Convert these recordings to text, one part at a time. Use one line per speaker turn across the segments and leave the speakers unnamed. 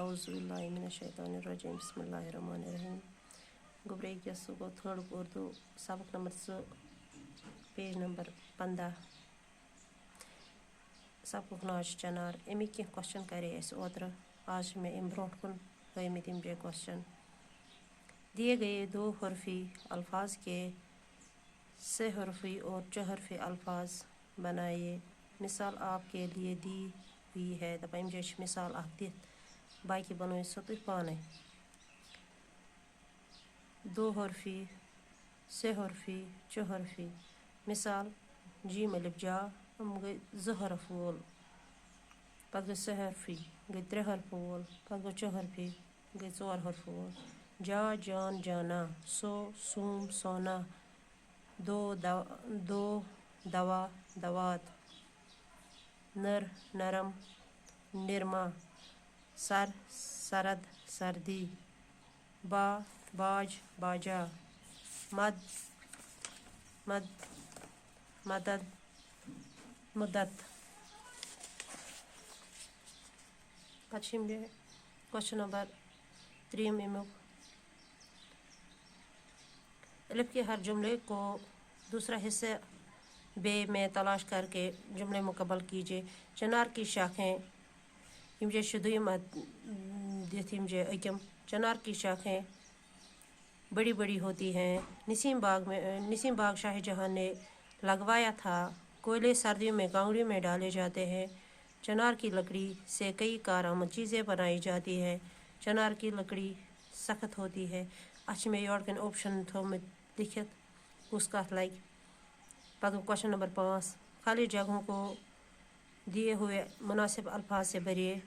औज़ुबिल्लाहिमिनश्शैतानिर्रजीम बिस्मिल्लाहिर्रहमानिर्रहीम। गुब्रे जस्सु को थर्ड उर्दू सबक नंबर 2 पेज नंबर 15 सबक नाज चनार अमी कह क्वेश्चन करे ओतर आज में अम ब्रोट कुन हमित जे क्वेश्चन दिए गए दो हरफी अल्फाज के से हरफी और चहरफी अल्फाज बनाइए। मिसाल आपके लिए दी हुई है दपाइम जे मिसाल अख दित बाकी बनो सो तुह पाने दो हरफी से हरफी चहरफी मिसाल जीम अलिफ जा गई ज़ हरफ वोल पत गई से हरफी गई 3 हरफ वोल पत गई चहरफी गई 4 हरफ वोल जा जान जाना सो सूम सोना दो दवा दवात नर नरम निरमा सर सरद सर्दी बा बाज बाजा मद मद मदद मुद्दत। पश्चिम क्वेश्चन नंबर 3 में अलिफ के हर जुमले को दूसरा हिस्से बे में तलाश करके जुमले मुकम्मल कीजिए। चनार की शाखें इमजे शुदुम दिथिमजे अकम चनार की शाखें बड़ी बड़ी होती हैं। निसीम बाग शाहजहां ने लगवाया था। कोयले सर्दियों में गांगड़ियों में डाले जाते हैं। चनार की लकड़ी से कई कारआमद चीज़ें बनाई जाती हैं। चनार की लकड़ी सख्त होती है। अच्छा में योर ऑप्शन थोमित लिखित उसका लाइक पद क्वेश्चन नंबर 5 खाली जगहों को दिए हुए मुनासिब अल्फाज से भरिए।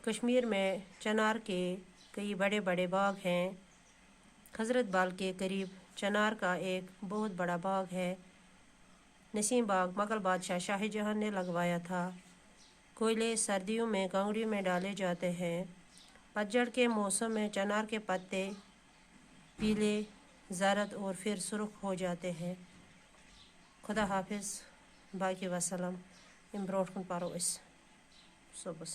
कश्मीर में चनार के कई बड़े बड़े बाग हैं। हज़रत बाल के करीब चनार का एक बहुत बड़ा बाग है। नसीम बाग मुगल बादशाह शाहजहां ने लगवाया था। कोयले सर्दियों में गांगड़ियों में डाले जाते हैं। पतझड़ के मौसम में चनार के पत्ते पीले ज़रद और फिर सुर्ख हो जाते हैं। खुदा हाफिज़ बाकी वसलम इम ब्रोट कुन पारो इस सुबस।